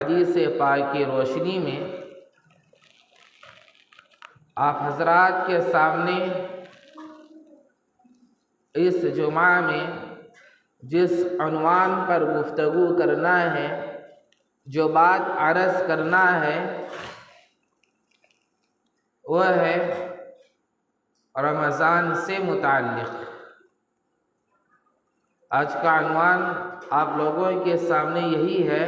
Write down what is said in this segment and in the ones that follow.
حدیث پاک کی روشنی میں آپ حضرات کے سامنے اس جمعہ میں جس عنوان پر گفتگو کرنا ہے، جو بات عرض کرنا ہے، وہ ہے رمضان سے متعلق۔ آج کا عنوان آپ لوگوں کے سامنے یہی ہے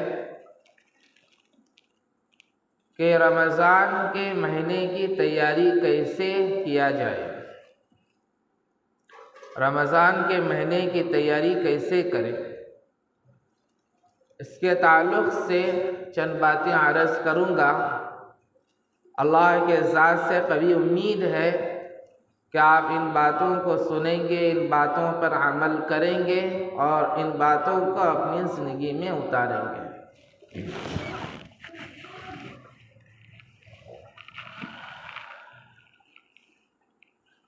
کہ رمضان کے مہینے کی تیاری کیسے کیا جائے، رمضان کے مہینے کی تیاری کیسے کریں۔ اس کے تعلق سے چند باتیں عرض کروں گا۔ اللہ کے ذات سے قوی امید ہے کہ آپ ان باتوں کو سنیں گے، ان باتوں پر عمل کریں گے اور ان باتوں کو اپنی زندگی میں اتاریں گے۔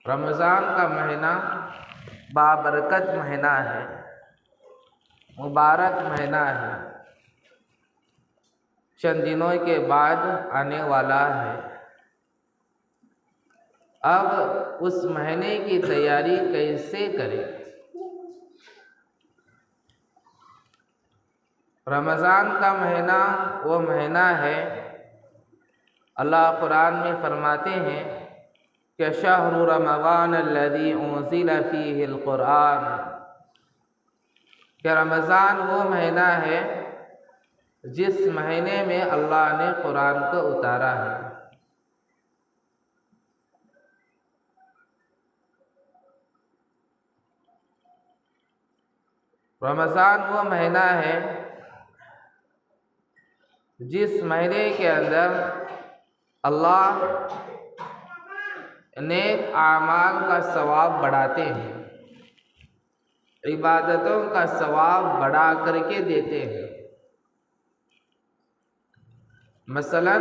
رمضان کا مہینہ بابرکت مہینہ ہے، مبارک مہینہ ہے، چند دنوں کے بعد آنے والا ہے۔ اب اس مہینے کی تیاری کیسے کریں؟ رمضان کا مہینہ وہ مہینہ ہے، اللہ قرآن میں فرماتے ہیں کہ شہر رمضان الذی انزل فیہ القرآن، کہ رمضان وہ مہینہ ہے جس مہینے میں اللہ نے قرآن کو اتارا ہے۔ رمضان وہ مہینہ ہے جس مہینے کے اندر اللہ نیک اعمال کا ثواب بڑھاتے ہیں، عبادتوں کا ثواب بڑھا کر کے دیتے ہیں۔ مثلا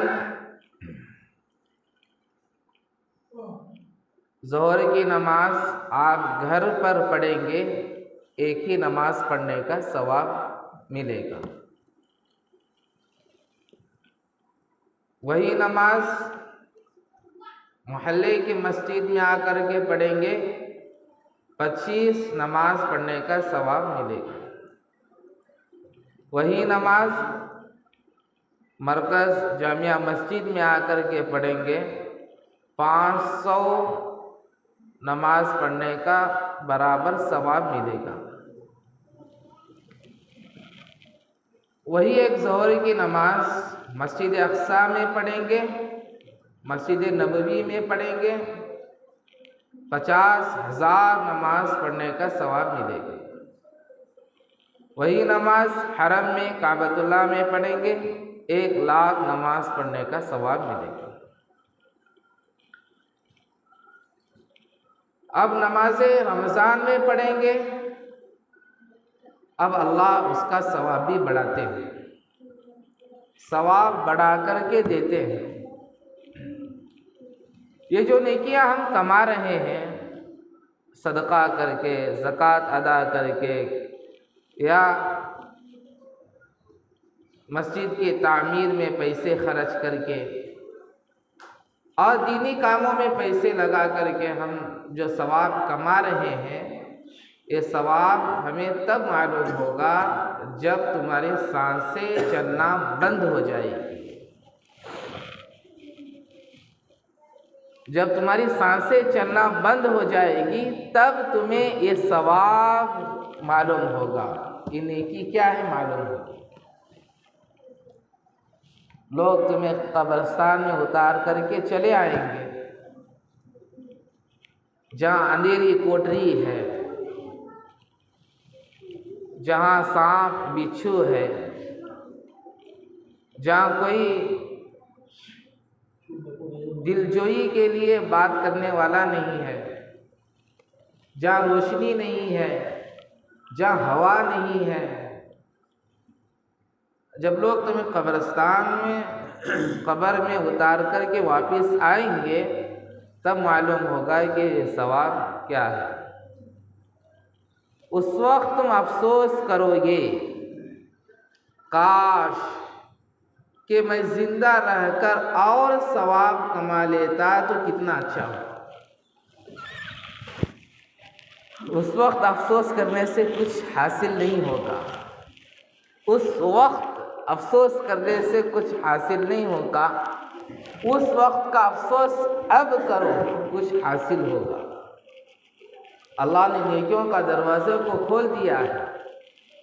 ظہر کی نماز آپ گھر پر پڑھیں گے، ایک ہی نماز پڑھنے کا ثواب ملے گا۔ وہی نماز محلے کی مسجد میں آ کر کے پڑھیں گے، 25 نماز پڑھنے کا ثواب ملے گا۔ وہی نماز مرکز جامعہ مسجد میں آ کر کے پڑھیں گے، 500 نماز پڑھنے کا برابر ثواب ملے گا۔ وہی ایک ظہر کی نماز مسجد اقصی میں پڑھیں گے، مسجد نبوی میں پڑھیں گے، 50,000 نماز پڑھنے کا ثواب ملے گا۔ وہی نماز حرم میں کعبۃ اللہ میں پڑھیں گے، 1,00,000 نماز پڑھنے کا ثواب ملے گا۔ اب نمازیں رمضان میں پڑھیں گے، اب اللہ اس کا ثواب بھی بڑھاتے ہیں، ثواب بڑھا کر کے دیتے ہیں۔ یہ جو نیکیاں ہم کما رہے ہیں، صدقہ کر کے، زکوٰۃ ادا کر کے، یا مسجد کی تعمیر میں پیسے خرچ کر کے اور دینی کاموں میں پیسے لگا کر کے ہم جو ثواب کما رہے ہیں، یہ ثواب ہمیں تب معلوم ہوگا جب تمہاری سانسیں چلنا بند ہو جائے گی۔ جب تمہاری سانسیں چلنا بند ہو جائے گی تب تمہیں یہ ثواب معلوم ہوگا، یہ نیکی کیا ہے معلوم ہوگی۔ لوگ تمہیں قبرستان میں اتار کر کے چلے آئیں گے، جہاں اندھیری کوٹری ہے، جہاں سانپ بچھو ہے، جہاں کوئی دلجوئی کے لیے بات کرنے والا نہیں ہے، جہاں روشنی نہیں ہے، جہاں ہوا نہیں ہے۔ جب لوگ تمہیں قبرستان میں قبر میں اتار کر کے واپس آئیں گے تب معلوم ہوگا کہ یہ ثواب کیا ہے۔ اس وقت تم افسوس کرو گے، کاش کہ میں زندہ رہ کر اور ثواب کما لیتا تو کتنا اچھا ہو۔ اس وقت افسوس کرنے سے کچھ حاصل نہیں ہوگا، اس وقت افسوس کرنے سے کچھ حاصل نہیں ہوگا، اس وقت کا افسوس اب کرو، کچھ حاصل ہوگا۔ اللہ نے نیکیوں کا دروازے کو کھول دیا ہے،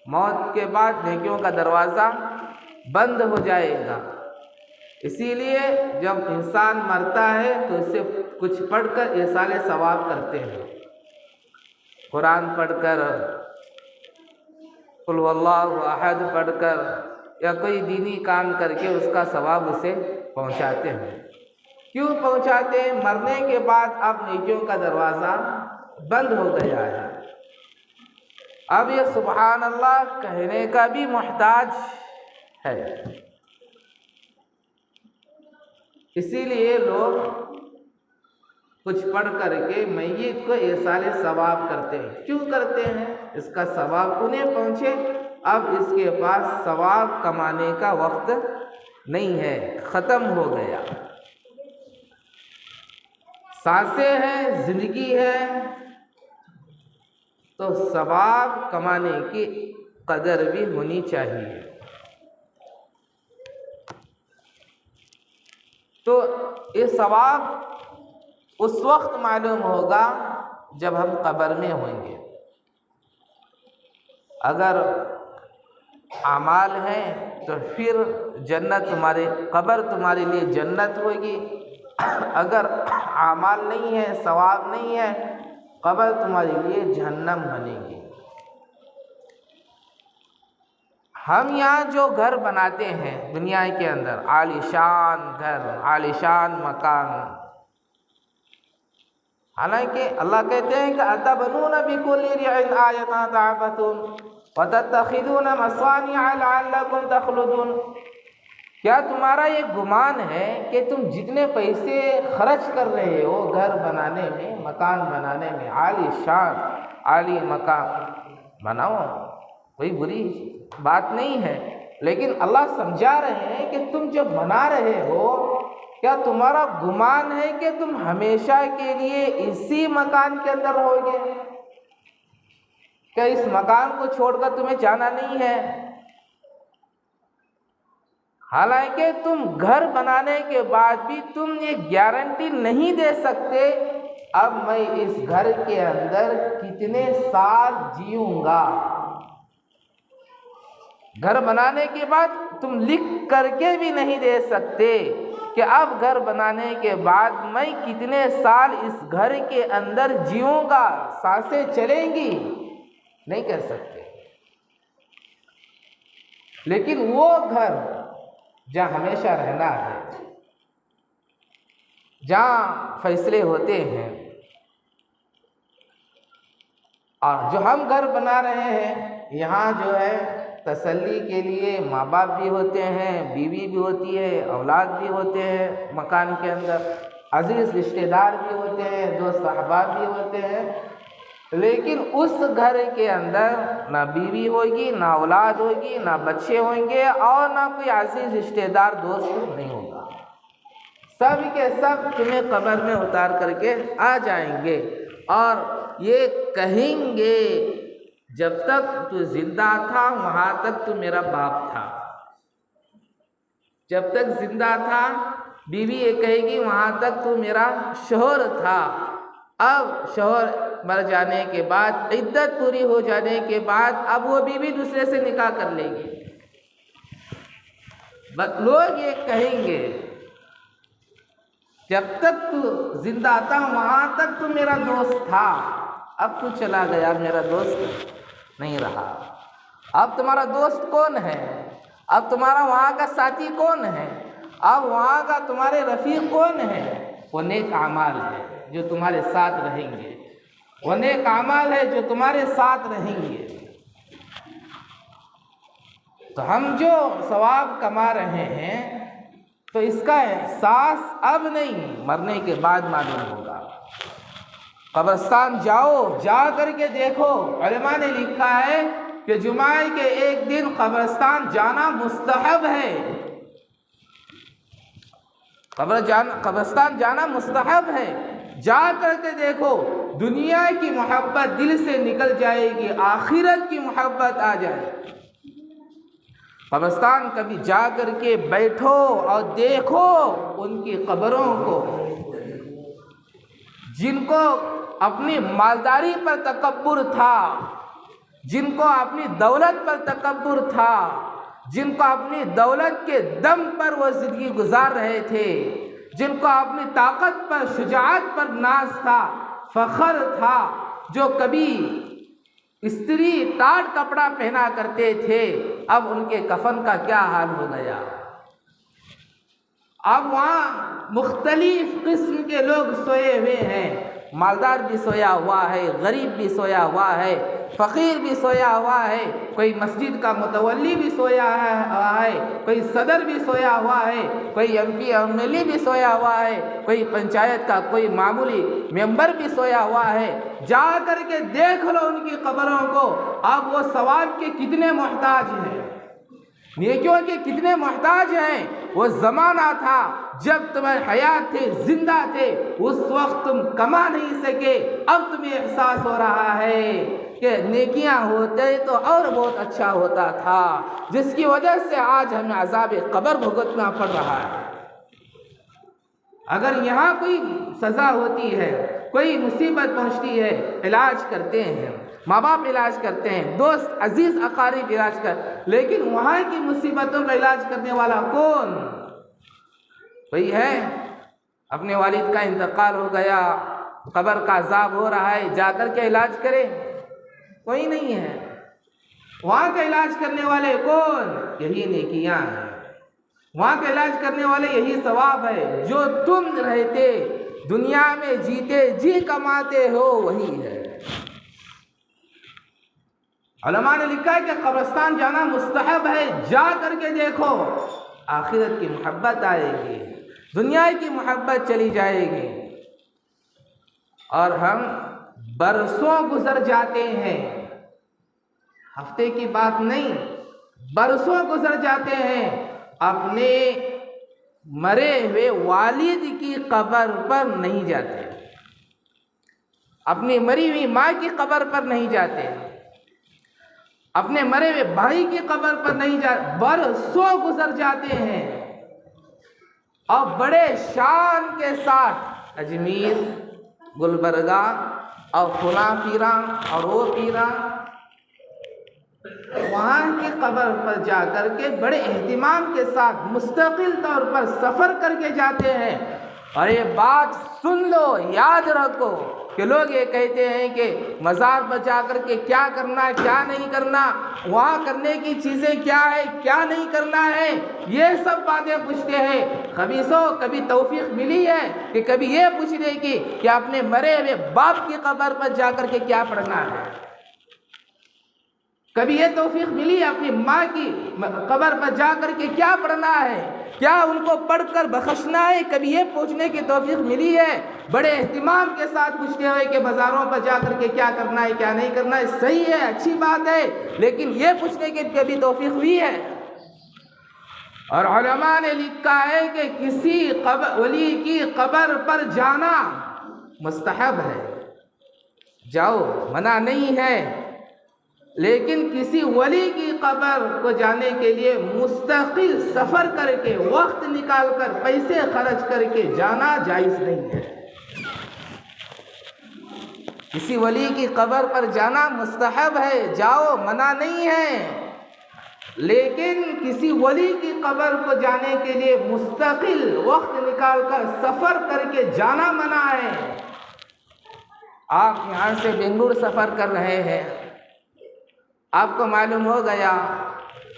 موت کے بعد نیکیوں کا دروازہ بند ہو جائے گا۔ اسی لیے جب انسان مرتا ہے تو اسے کچھ پڑھ کر ایصال ثواب کرتے ہیں، قرآن پڑھ کر، قل هو اللہ احد پڑھ کر، یا کوئی دینی کام کر کے اس کا ثواب اسے پہنچاتے ہیں۔ کیوں پہنچاتے ہیں؟ مرنے کے بعد اب نیکیوں کا دروازہ بند ہو گیا ہے، اب یہ سبحان اللہ کہنے کا بھی محتاج ہے۔ اسی لیے لوگ کچھ پڑھ کر کے میت کو ایصال ثواب کرتے ہیں۔ کیوں کرتے ہیں؟ اس کا ثواب انہیں پہنچے، اب اس کے پاس ثواب کمانے کا وقت نہیں ہے، ختم ہو گیا۔ سانسیں ہیں، زندگی ہے، تو ثواب کمانے کی قدر بھی ہونی چاہیے۔ تو یہ ثواب اس وقت معلوم ہوگا جب ہم قبر میں ہوئیں گے۔ اگر اعمال ہیں تو پھر جنت تمہارے، قبر تمہارے لیے جنت ہوگی، اگر اعمال نہیں ہے، ثواب نہیں ہے، قبر تمہارے لیے جہنم بنے گی۔ ہم یہاں جو گھر بناتے ہیں دنیا کے اندر، عالی شان گھر، عالی شان مکان، حالانکہ اللہ کہتے ہیں کہ أَتَبْنُونَ بِكُلِّ رِيعٍ آيَةً تَعْبَثُونَ وَتَتَّخِذُونَ مَصَانِعَ لَعَلَّكُمْ تَخْلُدُونَ۔ کیا تمہارا یہ گمان ہے کہ تم جتنے پیسے خرچ کر رہے ہو گھر بنانے میں، مکان بنانے میں، عالی شان عالی مکان بناؤ، کوئی بری بات نہیں ہے، لیکن اللہ سمجھا رہے ہیں کہ تم جب بنا رہے ہو، کیا تمہارا گمان ہے کہ تم ہمیشہ کے لیے اسی مکان کے اندر رہو گے؟ کیا اس مکان کو چھوڑ کر تمہیں جانا نہیں ہے؟ حالانکہ تم گھر بنانے کے بعد بھی تم یہ گارنٹی نہیں دے سکتے اب میں اس گھر کے اندر کتنے سال جیوں گا۔ گھر بنانے کے بعد تم لکھ کر کے بھی نہیں دے سکتے کہ اب گھر بنانے کے بعد میں کتنے سال اس گھر کے اندر جیوں گا، سانسیں چلیں گی، نہیں کہہ سکتے۔ لیکن وہ گھر جہاں ہمیشہ رہنا ہے، جہاں فیصلے ہوتے ہیں، اور جو ہم گھر بنا رہے ہیں یہاں جو ہے تسلی کے لیے ماں باپ بھی ہوتے ہیں، بیوی بھی ہوتی ہے، اولاد بھی ہوتے ہیں، مکان کے اندر عزیز رشتہ دار بھی ہوتے ہیں، دوست احباب بھی ہوتے ہیں، لیکن اس گھر کے اندر نہ بیوی ہوگی، نہ اولاد ہوگی، نہ بچے ہوں گے، اور نہ کوئی عزیز رشتہ دار دوست نہیں ہوگا۔ سب کے سب تمہیں قبر میں اتار کر کے آ جائیں گے اور یہ کہیں گے جب تک تو زندہ تھا وہاں تک تو میرا باپ تھا، جب تک زندہ تھا بیوی یہ کہے گی وہاں تک تو میرا شوہر تھا، اب شوہر مر جانے کے بعد، عدت پوری ہو جانے کے بعد اب وہ بیوی دوسرے سے نکاح کر لے گی۔ لوگ یہ کہیں گے جب تک تو زندہ تھا وہاں تک تو میرا دوست تھا، اب تو چلا گیا میرا دوست نہیں رہا۔ اب تمہارا دوست کون ہے؟ اب تمہارا وہاں کا ساتھی کون ہے؟ اب وہاں کا تمہارے رفیق کون ہے؟ وہ نیک اعمال ہے جو تمہارے ساتھ رہیں گے، وہ نیک اعمال ہے جو تمہارے ساتھ رہیں گے۔ تو ہم جو ثواب کما رہے ہیں تو اس کا احساس اب نہیں، مرنے کے بعد معلوم ہوگا۔ قبرستان جاؤ، جا کر کے دیکھو، علماء نے لکھا ہے کہ جمعہ کے ایک دن قبرستان جانا مستحب ہے۔ قبرستان جانا مستحب ہے، جا کر کے دیکھو، دنیا کی محبت دل سے نکل جائے گی، آخرت کی محبت آ جائے گی۔ قبرستان کبھی جا کر کے بیٹھو اور دیکھو ان کی قبروں کو، جن کو اپنی مالداری پر تکبر تھا، جن کو اپنی دولت پر تکبر تھا، جن کو اپنی دولت کے دم پر وہ زندگی گزار رہے تھے، جن کو اپنی طاقت پر، شجاعت پر ناز تھا، فخر تھا، جو کبھی استری ٹاٹ کپڑا پہنا کرتے تھے، اب ان کے کفن کا کیا حال ہو گیا۔ اب وہاں مختلف قسم کے لوگ سوئے ہوئے ہیں، مالدار بھی سویا ہوا ہے، غریب بھی سویا ہوا ہے، فقیر بھی سویا ہوا ہے، کوئی مسجد کا متولی بھی سویا ہوا ہے، کوئی صدر بھی سویا ہوا ہے، کوئی M P M L A بھی سویا ہوا ہے، کوئی پنچایت کا کوئی معمولی ممبر بھی سویا ہوا ہے۔ جا کر کے دیکھ لو ان کی قبروں کو، اب وہ ثواب کے کتنے محتاج ہیں، نیکیوں کے کتنے محتاج ہیں۔ وہ زمانہ تھا جب تمہیں حیات تھے، زندہ تھے، اس وقت تم کما نہیں سکے، اب تمہیں احساس ہو رہا ہے کہ نیکیاں ہوتے تو اور بہت اچھا ہوتا تھا، جس کی وجہ سے آج ہمیں عذاب قبر بھگتنا پڑ رہا ہے۔ اگر یہاں کوئی سزا ہوتی ہے، کوئی مصیبت پہنچتی ہے، علاج کرتے ہیں، ماں باپ علاج کرتے ہیں، دوست عزیز اقارب علاج لیکن وہاں کی مصیبتوں کا علاج کرنے والا کون؟ کوئی ہے؟ اپنے والد کا انتقال ہو گیا، قبر کا عذاب ہو رہا ہے، جا کر کے علاج کرے؟ کوئی نہیں ہے۔ وہاں کا علاج کرنے والے کون؟ یہی نیکیاں ہیں، وہاں کا علاج کرنے والے یہی ثواب ہے، جو تم رہتے دنیا میں جیتے جی کماتے ہو وہی ہے۔ علماء نے لکھا ہے کہ قبرستان جانا مستحب ہے، جا کر کے دیکھو، آخرت کی محبت آئے گی، دنیا کی محبت چلی جائے گی۔ اور ہم برسوں گزر جاتے ہیں، ہفتے کی بات نہیں، برسوں گزر جاتے ہیں، اپنے مرے ہوئے والد کی قبر پر نہیں جاتے، اپنی مری ہوئی ماں کی قبر پر نہیں جاتے، اپنے مرے ہوئے بھائی کی قبر پر نہیں جاتے، برسوں گزر جاتے ہیں، اور بڑے شان کے ساتھ اجمیر، گلبرگہ اور فلاں پیراں اور وہ پیراں، وہاں کی قبر پر جا کر کے بڑے اہتمام کے ساتھ مستقل طور پر سفر کر کے جاتے ہیں۔ اور یہ بات سن لو، یاد رکھو کہ لوگ یہ کہتے ہیں کہ مزار پر جا کر کے کیا کرنا ہے، کیا نہیں کرنا، وہاں کرنے کی چیزیں کیا ہے، کیا نہیں کرنا ہے، یہ سب باتیں پوچھتے ہیں۔ خبیثوں، کبھی توفیق ملی ہے کہ کبھی یہ پوچھنے کی کہ اپنے مرے ہوئے باپ کی قبر پر جا کر کے کیا پڑھنا ہے؟ کبھی یہ توفیق ملی ہے اپنی ماں کی قبر پر جا کر کے کیا پڑھنا ہے، کیا ان کو پڑھ کر بخشنا ہے؟ کبھی یہ پوچھنے کی توفیق ملی ہے؟ بڑے اہتمام کے ساتھ پوچھتے ہوئے کہ بازاروں پر جا کر کے کیا کرنا ہے، کیا نہیں کرنا ہے، صحیح ہے، اچھی بات ہے، لیکن یہ پوچھنے کی کبھی توفیق ہوئی ہے؟ اور علماء نے لکھا ہے کہ کسی ولی کی قبر پر جانا مستحب ہے، جاؤ، منع نہیں ہے، لیکن کسی ولی کی قبر کو جانے کے لیے مستقل سفر کر کے، وقت نکال کر، پیسے خرچ کر کے جانا جائز نہیں ہے۔ کسی ولی کی قبر پر جانا مستحب ہے، جاؤ، منع نہیں ہے، لیکن کسی ولی کی قبر کو جانے کے لیے مستقل وقت نکال کر سفر کر کے جانا منع ہے۔ آپ یہاں سے بنگلور سفر کر رہے ہیں، آپ کو معلوم ہو گیا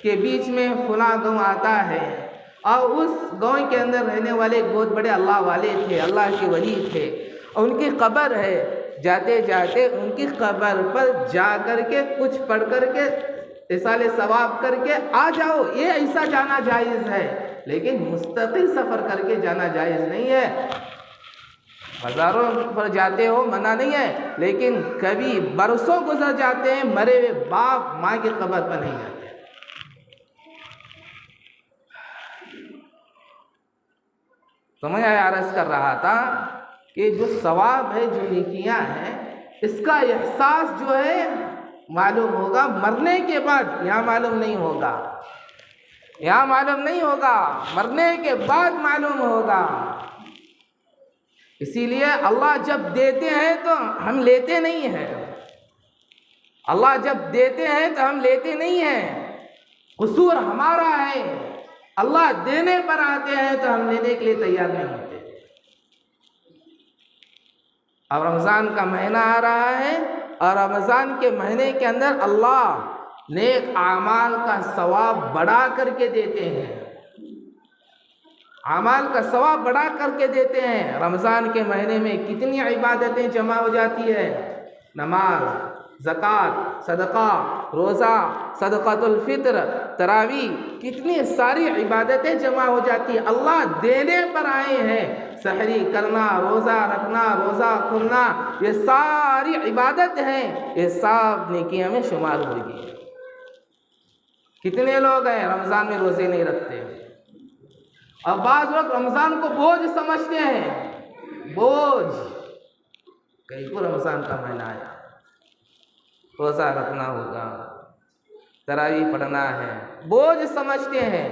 کہ بیچ میں فلاں گاؤں آتا ہے، اور اس گاؤں کے اندر رہنے والے ایک بہت بڑے اللہ والے تھے، اللہ کے ولی تھے، اور ان کی قبر ہے، جاتے جاتے ان کی قبر پر جا کر کے کچھ پڑھ کر کے ایصال ثواب کر کے آ جاؤ، یہ ایسا جانا جائز ہے، لیکن مستقل سفر کر کے جانا جائز نہیں ہے۔ مزاروں پر جاتے ہو، منع نہیں ہے، لیکن کبھی برسوں گزر جاتے ہیں، مرے ہوئے باپ ماں کی قبر پر نہیں جاتے۔ تو میں عرض کر رہا تھا کہ جو ثواب ہے، جو نیکیاں ہیں، اس کا احساس جو ہے معلوم ہوگا مرنے کے بعد، یہاں معلوم نہیں ہوگا، یہاں معلوم نہیں ہوگا، مرنے کے بعد معلوم ہوگا۔ اسی لیے اللہ جب دیتے ہیں تو ہم لیتے نہیں ہیں، اللہ جب دیتے ہیں تو ہم لیتے نہیں ہیں، قصور ہمارا ہے۔ اللہ دینے پر آتے ہیں تو ہم لینے کے لیے تیار نہیں ہوتے۔ اب رمضان کا مہینہ آ رہا ہے، اور رمضان کے مہینے کے اندر اللہ نیک اعمال کا ثواب بڑھا کر کے دیتے ہیں، اعمال کا ثواب بڑھا کر کے دیتے ہیں۔ رمضان کے مہینے میں کتنی عبادتیں جمع ہو جاتی ہے، نماز، زکوٰۃ، صدقہ، روزہ، صدقۃ الفطر، تراویح، کتنی ساری عبادتیں جمع ہو جاتی ہیں۔ اللہ دینے پر آئے ہیں، سحری کرنا، روزہ رکھنا، روزہ کھولنا، یہ ساری عبادت ہیں، یہ سب نیکیاں میں شمار ہوگی۔ کتنے لوگ ہیں رمضان میں روزے نہیں رکھتے، اور بعض لوگ رمضان کو بوجھ سمجھتے ہیں، بوجھ، کہیں کو رمضان کا مہینہ آیا، روزہ رکھنا ہوگا، تراویح پڑھنا ہے، بوجھ سمجھتے ہیں۔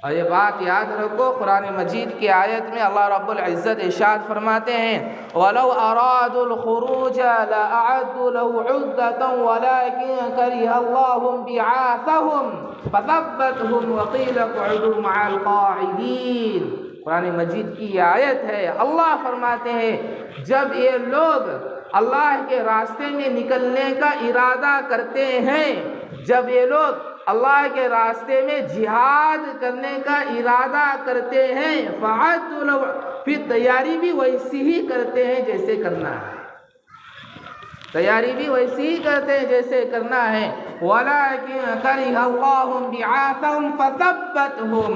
اور یہ بات یاد رکھو، قرآن مجید کی آیت میں اللہ رب العزت ارشاد فرماتے ہیں وَلَوْ أَرَادُوا الْخُرُوجَ لَأَعَدُّوا لَهُ عُدَّةً وَلَكِنْ كَرِهَ اللَّهُ انبِعَاثَهُمْ فَثَبَّتْهُمْ وَقِيلَ اقْعُدُوا مَعَ الْقَاعِدِينَ۔ قرآن مجید کی یہ آیت ہے، اللہ فرماتے ہیں جب یہ لوگ اللہ کے راستے میں نکلنے کا ارادہ کرتے ہیں، جب یہ لوگ اللہ کے راستے میں جہاد کرنے کا ارادہ کرتے ہیں، فَعَدُّوا لَهُ، پھر تیاری بھی ویسی ہی کرتے ہیں جیسے کرنا ہے، تیاری بھی ویسی ہی کرتے ہیں جیسے کرنا ہے۔ وَلَكِنْ كَرِهَ اللَّهُ انبِعَاثَهُمْ فَثَبَّتْهُمْ،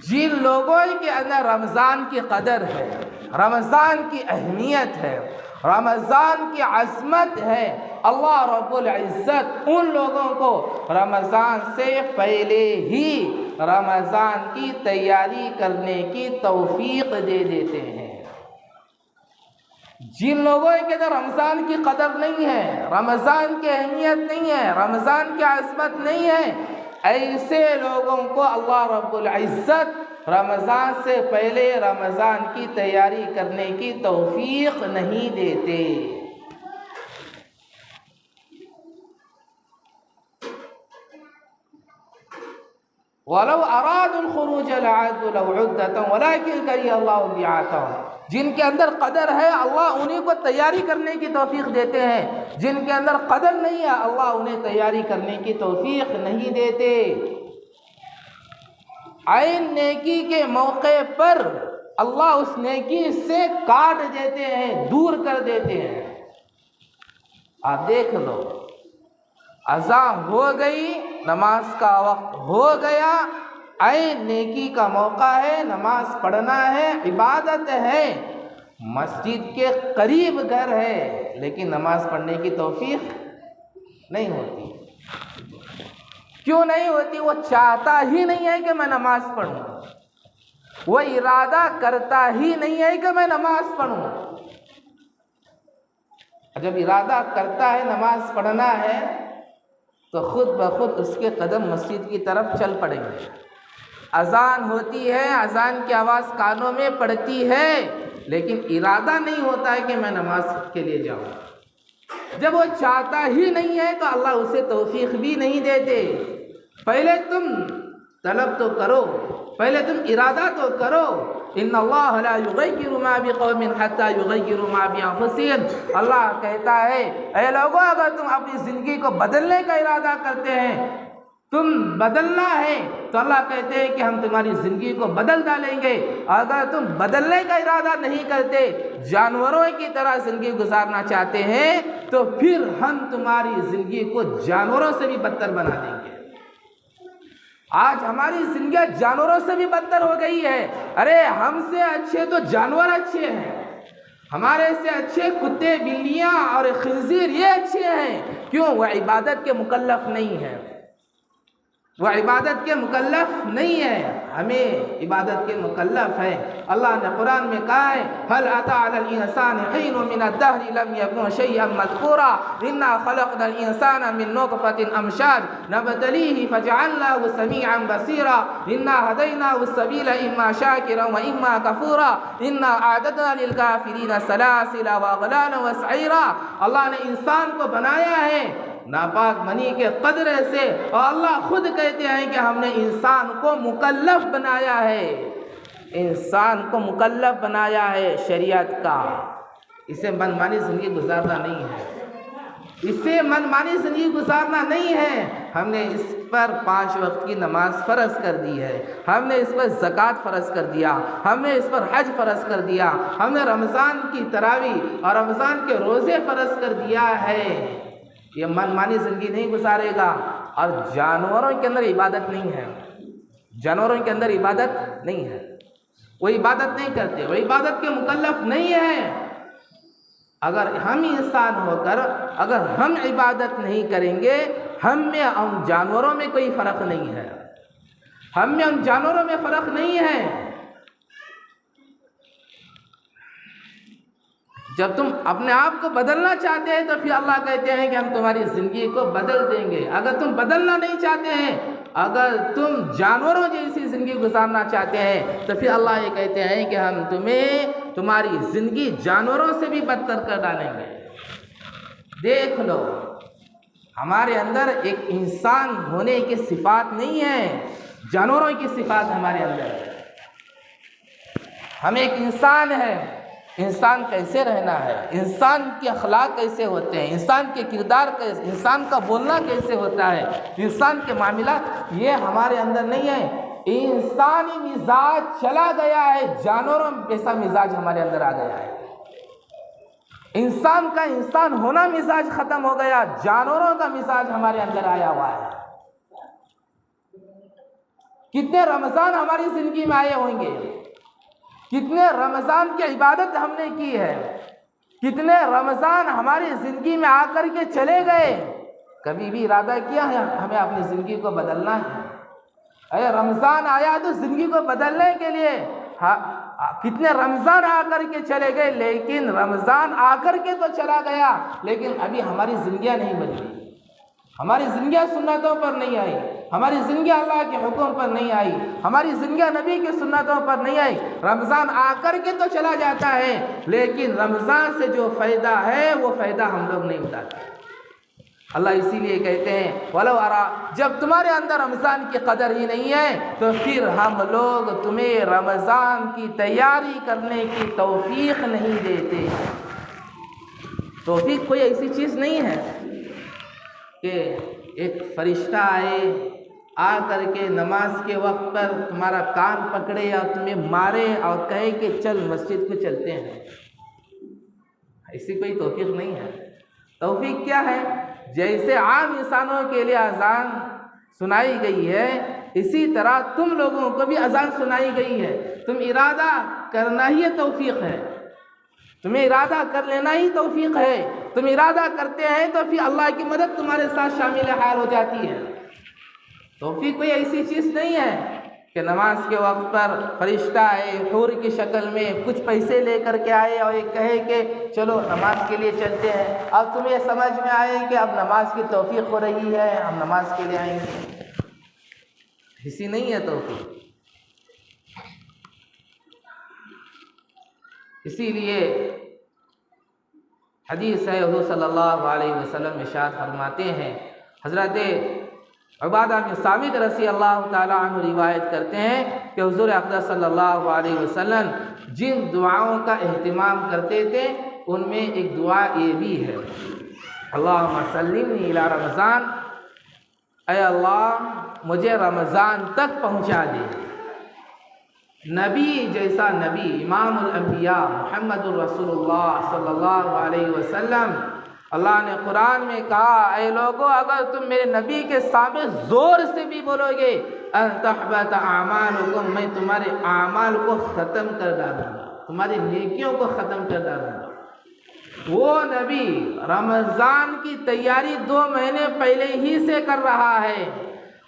جن لوگوں کے اندر رمضان کی قدر ہے، رمضان کی اہمیت ہے، رمضان کی عظمت ہے، اللہ رب العزت ان لوگوں کو رمضان سے پہلے ہی رمضان کی تیاری کرنے کی توفیق دے دیتے ہیں۔ جن لوگوں کے اندر رمضان کی قدر نہیں ہے، رمضان کی اہمیت نہیں ہے، رمضان کی عظمت نہیں ہے، ایسے لوگوں کو اللہ رب العزت رمضان سے پہلے رمضان کی تیاری کرنے کی توفیق نہیں دیتے۔ وَلَوْ أَرَادُوا الْخُرُوجَ لَأَعَدُّوا لَهُ عُدَّةً وَلَكِنْ كَرِهَ اللَّهُ انبِعَاثَهُمْ، جن کے اندر قدر ہے اللہ انہیں کو تیاری کرنے کی توفیق دیتے ہیں، جن کے اندر قدر نہیں ہے اللہ انہیں تیاری کرنے کی توفیق نہیں دیتے۔ عین نیکی کے موقع پر اللہ اس نیکی سے کاٹ دیتے ہیں، دور کر دیتے ہیں۔ آپ دیکھ لو، اذان ہو گئی، نماز کا وقت ہو گیا، عین نیکی کا موقع ہے، نماز پڑھنا ہے، عبادت ہے، مسجد کے قریب گھر ہے، لیکن نماز پڑھنے کی توفیق نہیں ہوتی۔ کیوں نہیں ہوتی؟ وہ چاہتا ہی نہیں ہے کہ میں نماز پڑھوں، وہ ارادہ کرتا ہی نہیں ہے کہ میں نماز پڑھوں۔ جب ارادہ کرتا ہے نماز پڑھنا ہے تو خود بخود اس کے قدم مسجد کی طرف چل پڑیں گے۔ اذان ہوتی ہے، اذان کی آواز کانوں میں پڑتی ہے، لیکن ارادہ نہیں ہوتا ہے کہ میں نماز کے لیے جاؤں۔ جب وہ چاہتا ہی نہیں ہے تو اللہ اسے توفیق بھی نہیں دیتے۔ پہلے تم طلب تو کرو، پہلے تم ارادہ تو کرو۔ ان اللہ لا یغیر ما بقوم حتی یغیروا ما بانفسہم، اللہ کہتا ہے اے لوگو اگر تم اپنی زندگی کو بدلنے کا ارادہ کرتے ہیں، تم بدلنا ہے تو اللہ کہتے ہیں کہ ہم تمہاری زندگی کو بدل ڈالیں گے۔ اگر تم بدلنے کا ارادہ نہیں کرتے، جانوروں کی طرح زندگی گزارنا چاہتے ہیں، تو پھر ہم تمہاری زندگی کو جانوروں سے بھی بدتر بنا دیں گے۔ آج ہماری زندگی جانوروں سے بھی بدتر ہو گئی ہے۔ ارے ہم سے اچھے تو جانور اچھے ہیں، ہمارے سے اچھے کتے، بلیاں اور خنزیر یہ اچھے ہیں۔ کیوں؟ وہ عبادت کے مکلف نہیں ہیں۔ وہ عبادت کے مکلف نہیں ہے، ہمیں عبادت کے مکلف ہے۔ اللہ نے قرآن میں کہا ہے هل أتى على الإنسان حين من الدهر لم يكن شيئا مذكورا إنا خلقنا الإنسان من نطفة أمشاج نبتليه فجعلناه سميعا بصيرا إنا هديناه السبيل إما شاكرا وإما كفورا إنا أعددنا للكافرين سلاسل وأغلالا وسعيرا۔ اللہ نے انسان کو بنایا ہے ناپاک منی کے قدرے سے، اور اللہ خود کہتے ہیں کہ ہم نے انسان کو مکلف بنایا ہے، انسان کو مکلف بنایا ہے شریعت کا۔ اسے من مانی زندگی گزارنا نہیں ہے، اسے من مانی زندگی گزارنا نہیں ہے۔ ہم نے اس پر 5 وقت کی نماز فرض کر دی ہے، ہم نے اس پر زکوٰۃ فرض کر دیا، ہم نے اس پر حج فرض کر دیا، ہم نے رمضان کی تراویح اور رمضان کے روزے فرض کر دیا ہے۔ یہ من مانی زندگی نہیں گزارے گا۔ اور جانوروں کے اندر عبادت نہیں ہے، جانوروں کے اندر عبادت نہیں ہے، وہ عبادت نہیں کرتے، وہ عبادت کے مکلف نہیں ہے۔ اگر ہم انسان ہو کر اگر ہم عبادت نہیں کریں گے، ہم میں اور جانوروں میں کوئی فرق نہیں ہے، ہم میں ان جانوروں میں فرق نہیں ہے۔ جب تم اپنے آپ کو بدلنا چاہتے ہیں تو پھر اللہ کہتے ہیں کہ ہم تمہاری زندگی کو بدل دیں گے۔ اگر تم بدلنا نہیں چاہتے ہیں، اگر تم جانوروں جیسی زندگی گزارنا چاہتے ہیں، تو پھر اللہ یہ کہتے ہیں کہ ہم تمہاری زندگی جانوروں سے بھی بدتر کر ڈالیں گے۔ دیکھ لو، ہمارے اندر ایک انسان ہونے کی صفات نہیں ہے، جانوروں کی صفات ہمارے اندر ہے۔ ہم ایک انسان ہے، انسان کیسے رہنا ہے، انسان کے اخلاق کیسے ہوتے ہیں، انسان کے کردار کیسے، انسان کا بولنا کیسے ہوتا ہے، انسان کے معاملات، یہ ہمارے اندر نہیں ہے۔ انسانی مزاج چلا گیا ہے، جانوروں جیسا مزاج ہمارے اندر آ گیا ہے۔ انسان کا انسان ہونا مزاج ختم ہو گیا، جانوروں کا مزاج ہمارے اندر آیا ہوا ہے۔ کتنے رمضان ہماری زندگی میں آئے ہوں گے، کتنے رمضان کی عبادت ہم نے کی ہے، کتنے رمضان ہماری زندگی میں آ کر کے چلے گئے، کبھی بھی ارادہ کیا ہے ہمیں اپنی زندگی کو بدلنا ہے؟ اے رمضان آیا تو زندگی کو بدلنے کے لیے کتنے رمضان آ کر کے چلے گئے، لیکن رمضان آ کر کے تو چلا گیا، لیکن ابھی ہماری زندگیاں نہیں بدلی، ہماری زندگیاں سنتوں پر نہیں آئی، ہماری زندگیاں اللہ کے حکم پر نہیں آئی، ہماری زندگیاں نبی کی سنتوں پر نہیں آئی۔ رمضان آ کر کے تو چلا جاتا ہے، لیکن رمضان سے جو فائدہ ہے وہ فائدہ ہم لوگ نہیں اٹھاتے۔ اللہ اسی لیے کہتے ہیں وَلَوْ أَرَى، جب تمہارے اندر رمضان کی قدر ہی نہیں ہے تو پھر ہم لوگ تمہیں رمضان کی تیاری کرنے کی توفیق نہیں دیتے۔ توفیق کوئی ایسی چیز نہیں ہے کہ ایک فرشتہ آئے، آ کر کے نماز کے وقت پر تمہارا کان پکڑے اور تمہیں مارے اور کہے کہ چل مسجد کو چلتے ہیں۔ ایسی کوئی توفیق نہیں ہے۔ توفیق کیا ہے؟ جیسے عام انسانوں کے لیے اذان سنائی گئی ہے، اسی طرح تم لوگوں کو بھی اذان سنائی گئی ہے۔ تم ارادہ کرنا ہی توفیق ہے، تمہیں ارادہ کر لینا ہی توفیق ہے۔ تم ارادہ کرتے ہیں تو پھر اللہ کی مدد تمہارے ساتھ شامل حال ہو جاتی ہے۔ توفیق کوئی ایسی چیز نہیں ہے کہ نماز کے وقت پر فرشتہ آئے حور کی شکل میں کچھ پیسے لے کر کے آئے اور یہ کہے کہ چلو نماز کے لیے چلتے ہیں، اب تمہیں سمجھ میں آئے کہ اب نماز کی توفیق ہو رہی ہے، ہم نماز کے لیے آئیں گے۔ ایسی نہیں ہے توفیق۔ اسی لیے حدیث ہے، حضور صلی اللہ علیہ وسلم ارشاد فرماتے ہیں، حضرت عبادہ بن صامت رضی اللہ تعالیٰ عنہ روایت کرتے ہیں کہ حضور اقدس صلی اللہ علیہ وسلم جن دعاؤں کا اہتمام کرتے تھے ان میں ایک دعا یہ بھی ہے، اللہم سلمنی الی رمضان، اے اللہ مجھے رمضان تک پہنچا دے۔ نبی جیسا نبی، امام الانبیاء محمد الرسول اللہ صلی اللہ علیہ وسلم، اللہ نے قرآن میں کہا اے لوگو اگر تم میرے نبی کے سامنے زور سے بھی بولو گے ان تحبط اعمالکم، میں تمہارے اعمال کو ختم کر ڈالوں گا، تمہاری نیکیوں کو ختم کر ڈالوں گا۔ وہ نبی رمضان کی تیاری 2 مہینے پہلے ہی سے کر رہا ہے،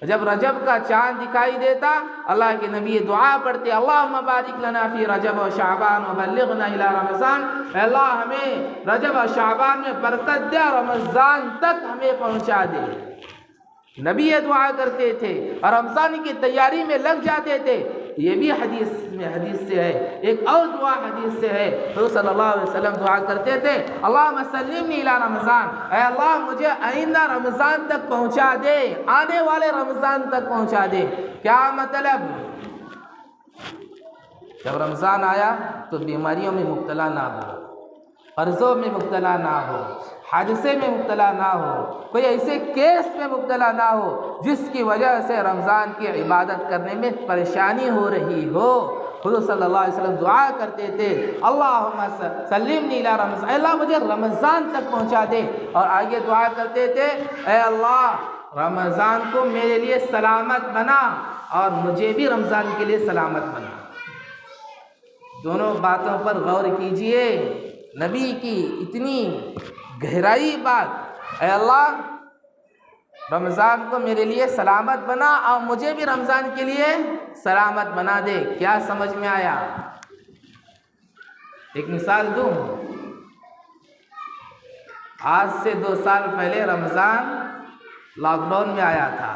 جب رجب کا چاند دکھائی دیتا اللہ کے نبی دعا پڑھتے اللہم بارک لنا فی رجب و شعبان و بلغنا الی رمضان، اے اللہ ہمیں رجب و شعبان میں برکت دے اور رمضان تک ہمیں پہنچا دے۔ نبی یہ دعا کرتے تھے اور رمضان کی تیاری میں لگ جاتے تھے۔ یہ بھی حدیث سے ہے، ایک اور دعا حدیث سے ہے، حضور صلی اللہ علیہ وسلم دعا کرتے تھے اللہم سلمنی الی رمضان، اے اللہ مجھے آئندہ رمضان تک پہنچا دے، آنے والے رمضان تک پہنچا دے۔ کیا مطلب؟ جب رمضان آیا تو بیماریوں میں مبتلا نہ ہو، قرضوں میں مبتلا نہ ہو، حادثے میں مبتلا نہ ہو، کوئی ایسے کیس میں مبتلا نہ ہو جس کی وجہ سے رمضان کی عبادت کرنے میں پریشانی ہو رہی ہو۔ حضور صلی اللہ علیہ وسلم دعا کرتے تھے اللہم سلمنی الی رمضان، اے اللہ مجھے رمضان تک پہنچا دے، اور آگے دعا کرتے تھے اے اللہ رمضان کو میرے لیے سلامت بنا اور مجھے بھی رمضان کے لیے سلامت بنا۔ دونوں باتوں پر غور کیجئے، نبی کی اتنی گہرائی بات، اے اللہ رمضان کو میرے لیے سلامت بنا اور مجھے بھی رمضان کے لیے سلامت بنا دے۔ کیا سمجھ میں آیا؟ ایک مثال دوں، آج سے 2 سال پہلے رمضان لاک ڈاؤن میں آیا تھا،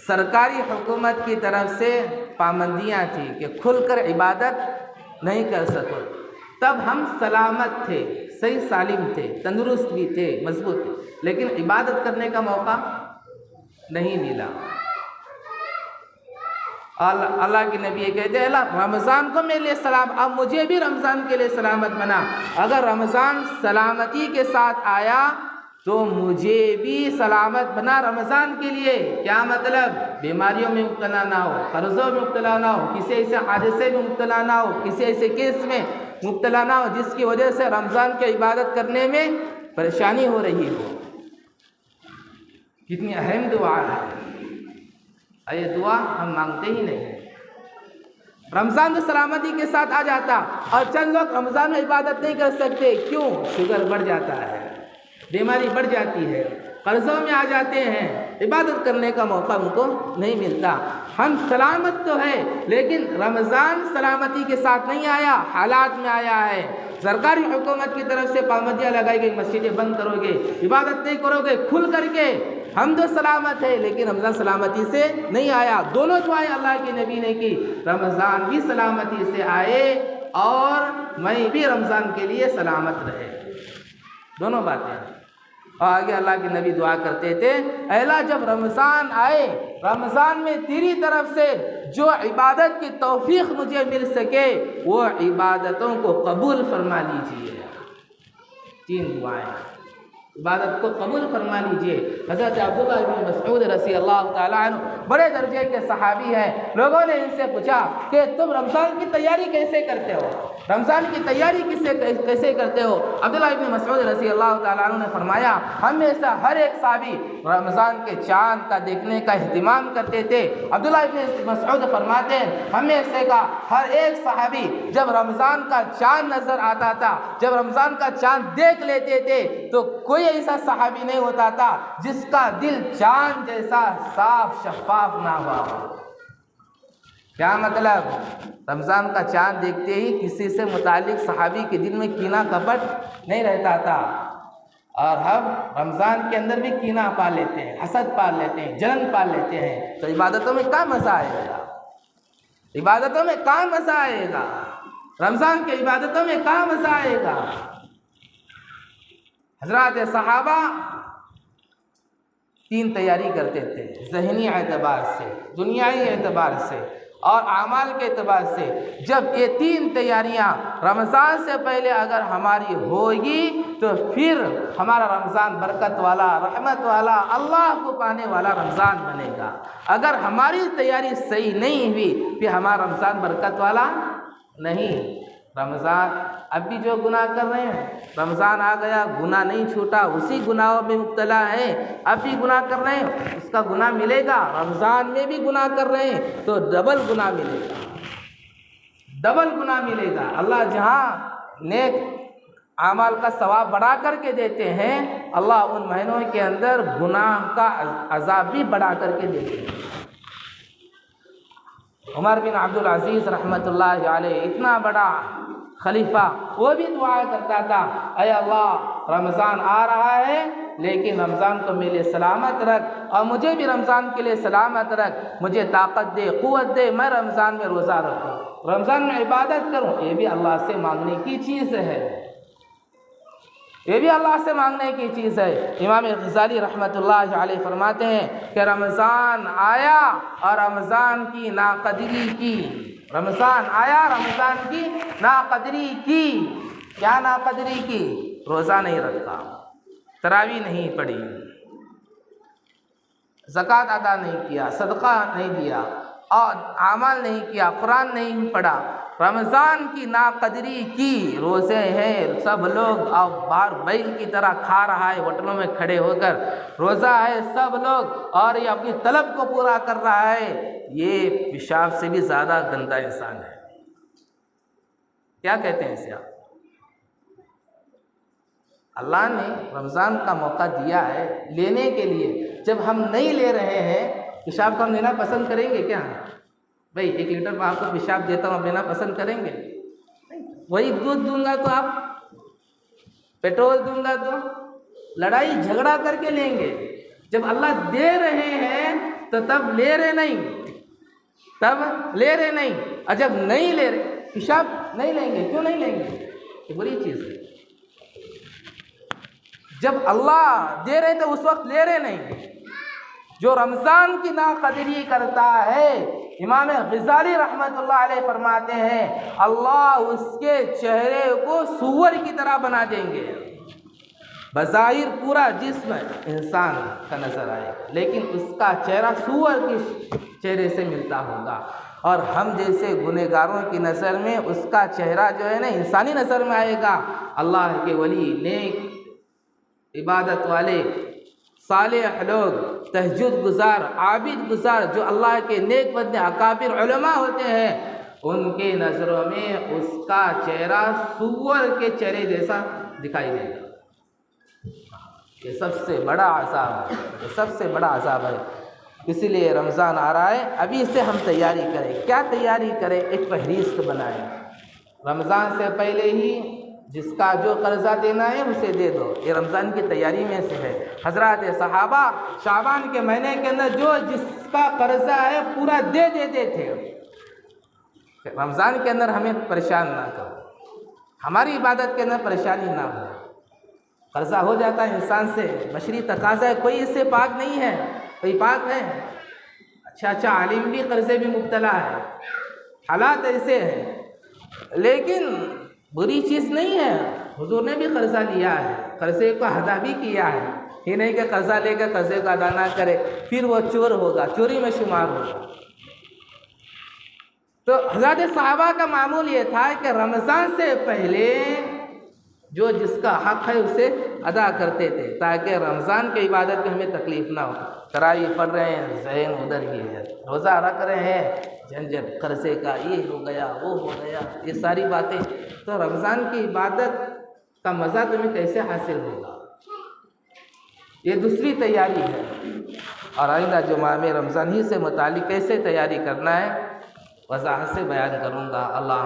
سرکاری حکومت کی طرف سے پابندیاں تھیں کہ کھل کر عبادت نہیں کر سکو، تب ہم سلامت تھے، صحیح سالم تھے، تندرست بھی تھے، مضبوط تھے، لیکن عبادت کرنے کا موقع نہیں ملا۔ اللہ کے نبی کہتے ہیں اللہ رمضان کو میرے لیے سلام، اب مجھے بھی رمضان کے لیے سلامت بنا۔ اگر رمضان سلامتی کے ساتھ آیا تو مجھے بھی سلامت بنا رمضان کے لیے۔ کیا مطلب؟ بیماریوں میں مبتلا نہ ہو، قرضوں میں مبتلا نہ ہو، کسی ایسے حادثے میں مبتلا نہ ہو، کسی ایسے کیس میں مبتلا نہ ہو جس کی وجہ سے رمضان کی عبادت کرنے میں پریشانی ہو رہی ہو۔ کتنی اہم دعا ہے، یہ دعا ہم مانگتے ہی نہیں۔ رمضان تو سلامتی کے ساتھ آ جاتا اور چند لوگ رمضان میں عبادت نہیں کر سکتے، کیوں؟ شوگر بڑھ جاتا ہے، بیماری بڑھ جاتی ہے، قرضوں میں آ جاتے ہیں، عبادت کرنے کا موقع ان کو نہیں ملتا۔ ہم سلامت تو ہے لیکن رمضان سلامتی کے ساتھ نہیں آیا، حالات میں آیا ہے۔ سرکاری حکومت کی طرف سے پابندیاں لگائی گئی، مسجدیں بند کرو گے، عبادت نہیں کرو گے کھل کر کے، ہم تو سلامت ہے لیکن رمضان سلامتی سے نہیں آیا۔ دونوں دعائیں اللہ کے نبی نے کی، رمضان بھی سلامتی سے آئے اور میں بھی رمضان کے لیے سلامت رہے، دونوں باتیں۔ اور آگے اللہ کے نبی دعا کرتے تھے اے اللہ جب رمضان آئے، رمضان میں تیری طرف سے جو عبادت کی توفیق مجھے مل سکے وہ عبادتوں کو قبول فرما لیجئے۔ 3 دعائیں، عبادت کو قبول فرما لیجئے۔ حضرت عبداللہ بن مسعود رضی اللہ تعالیٰ عنہ بڑے درجے کے صحابی ہیں، لوگوں نے ان سے پوچھا کہ تم رمضان کی تیاری کیسے کرتے ہو، رمضان کی تیاری کیسے کرتے ہو؟ عبداللہ بن مسعود رضی اللہ تعالیٰ عنہ نے فرمایا ہم میں سے ہر ایک صحابی رمضان کے چاند کا دیکھنے کا اہتمام کرتے تھے۔ عبداللہ بن مسعود فرماتے ہیں ہم میں سے کا ہر ایک صحابی جب رمضان کا چاند نظر آتا تھا، جب رمضان کا چاند دیکھ لیتے تھے تو کوئی ایسا صحابی نہیں ہوتا تھا جس کا دل چاند جیسا صاف شفاف نہ ہوا ہو۔ کیا مطلب؟ رمضان کا چاند دیکھتے ہی کسی سے متعلق صحابی کے دل میں کینہ کپٹ نہیں رہتا تھا، اور ہم رمضان کے اندر بھی کینہ پال لیتے ہیں، حسد پال لیتے ہیں، جلن پال لیتے ہیں، تو عبادتوں میں کہاں مزہ آئے گا؟ عبادتوں میں کہاں مزہ آئے گا؟ رمضان کی عبادتوں میں کہاں مزہ آئے گا؟ حضرات صحابہ 3 تیاری کرتے تھے، ذہنی اعتبار سے، دنیائی اعتبار سے اور اعمال کے اعتبار سے۔ جب یہ 3 تیاریاں رمضان سے پہلے اگر ہماری ہوگی تو پھر ہمارا رمضان برکت والا، رحمت والا، اللہ کو پانے والا رمضان بنے گا۔ اگر ہماری تیاری صحیح نہیں ہوئی پھر ہمارا رمضان برکت والا نہیں۔ رمضان اب بھی جو گناہ کر رہے ہیں، رمضان آ گیا گناہ نہیں چھوٹا، اسی گناہوں میں مبتلا ہے، اب بھی گناہ کر رہے ہیں اس کا گناہ ملے گا۔ رمضان میں بھی گناہ کر رہے ہیں تو ڈبل گناہ ملے گا، ڈبل گناہ ملے گا۔ اللہ جہاں نیک اعمال کا ثواب بڑھا کر کے دیتے ہیں، اللہ ان مہینوں کے اندر گناہ کا عذاب بھی بڑھا کر کے دیتے ہیں۔ عمر بن عبدالعزیز رحمۃ اللہ علیہ اتنا بڑا خلیفہ، وہ بھی دعا کرتا تھا، اے اللہ رمضان آ رہا ہے لیکن رمضان کو میرے لیے سلامت رکھ، اور مجھے بھی رمضان کے لیے سلامت رکھ، مجھے طاقت دے، قوت دے، میں رمضان میں روزہ رکھوں، رمضان میں عبادت کروں۔ یہ بھی اللہ سے مانگنے کی چیز ہے، یہ بھی اللہ سے مانگنے کی چیز ہے۔ امام غزالی رحمۃ اللہ علیہ فرماتے ہیں کہ رمضان آیا اور رمضان کی ناقدری کی، رمضان آیا رمضان کی ناقدری کی۔ کیا ناقدری کی؟ روزہ نہیں رکھا، تراویح نہیں پڑھی، زکوٰۃ ادا نہیں کیا، صدقہ نہیں دیا، اور اعمال نہیں کیا، قرآن نہیں پڑھا، رمضان کی ناقدری کی۔ روزے ہیں، سب لوگ اور باہر بیل کی طرح کھا رہا ہے ہوٹلوں میں کھڑے ہو کر، روزہ ہے سب لوگ، اور یہ اپنی طلب کو پورا کر رہا ہے، یہ پیشاب سے بھی زیادہ گندا انسان ہے۔ کیا کہتے ہیں اسے آپ؟ اللہ نے رمضان کا موقع دیا ہے لینے کے لیے، جب ہم نہیں لے رہے ہیں، پیشاب کو ہم لینا پسند کریں گے کیا؟ بھائی 1 لیٹر میں آپ کو پیشاب دیتا ہوں، آپ لینا پسند کریں گے؟ وہی دودھ دوں گا تو آپ، پیٹرول دوں گا تو لڑائی جھگڑا کر کے لیں گے۔ جب اللہ دے رہے ہیں تو تب لے رہے نہیں، تب لے رہے نہیں، اور جب نہیں لے رہے پیشاب نہیں لیں گے۔ کیوں نہیں لیں گے؟ یہ بری چیز ہے۔ جب اللہ دے رہے تو اس وقت لے رہے نہیں۔ جو رمضان کی ناقدری کرتا ہے، امام غزالی رحمۃ اللہ علیہ فرماتے ہیں اللہ اس کے چہرے کو سور کی طرح بنا دیں گے۔ بظاہر پورا جسم انسان کا نظر آئے لیکن اس کا چہرہ سور کے چہرے سے ملتا ہوگا، اور ہم جیسے گنہگاروں کی نظر میں اس کا چہرہ جو ہے نا انسانی نظر میں آئے گا۔ اللہ کے ولی، نیک عبادت والے، صالح لوگ، تہجد گزار، عابد گزار، جو اللہ کے نیک بندے اکابر علماء ہوتے ہیں، ان کے نظروں میں اس کا چہرہ سور کے چہرے جیسا دکھائی دے گا۔ یہ سب سے بڑا عذاب ہے، یہ سب سے بڑا عذاب ہے۔ اسی لیے رمضان آ رہا ہے، ابھی سے ہم تیاری کریں۔ کیا تیاری کریں؟ ایک فہرست بنائیں، رمضان سے پہلے ہی جس کا جو قرضہ دینا ہے اسے دے دو، یہ رمضان کی تیاری میں سے ہے۔ حضرات صحابہ شعبان کے مہینے کے اندر جو جس کا قرضہ ہے پورا دے دیتے تھے۔ رمضان کے اندر ہمیں پریشان نہ کرو، ہماری عبادت کے اندر پریشانی نہ ہو۔ قرضہ ہو جاتا ہے انسان سے، بشری تقاضا ہے، کوئی اس سے پاک نہیں ہے، کوئی پاک ہے؟ اچھا عالم بھی قرضے میں مبتلا ہے، حالات ایسے ہیں، لیکن بری چیز نہیں ہے۔ حضور نے بھی قرضہ لیا ہے، قرضے کو ادا بھی کیا ہے، یہ نہیں کہ قرضہ لے کر قرضے کو ادا نہ کرے پھر وہ چور ہوگا، چوری میں شمار ہوگا۔ تو حضرات صحابہ کا معمول یہ تھا کہ رمضان سے پہلے جو جس کا حق ہے اسے ادا کرتے تھے تاکہ رمضان کی عبادت میں ہمیں تکلیف نہ ہو۔ تراویح پڑھ رہے ہیں، ذہن ادھر ہی ہے، روزہ رکھ رہے ہیں، جھنجھٹ قرضے کا، یہ ہو گیا وہ ہو گیا، یہ ساری باتیں، تو رمضان کی عبادت کا مزہ تمہیں کیسے حاصل ہوگا؟ یہ دوسری تیاری ہے، اور آئندہ جو ماہ میں رمضان ہی سے متعلق کیسے تیاری کرنا ہے وضاحت سے بیان کروں گا۔ اللہ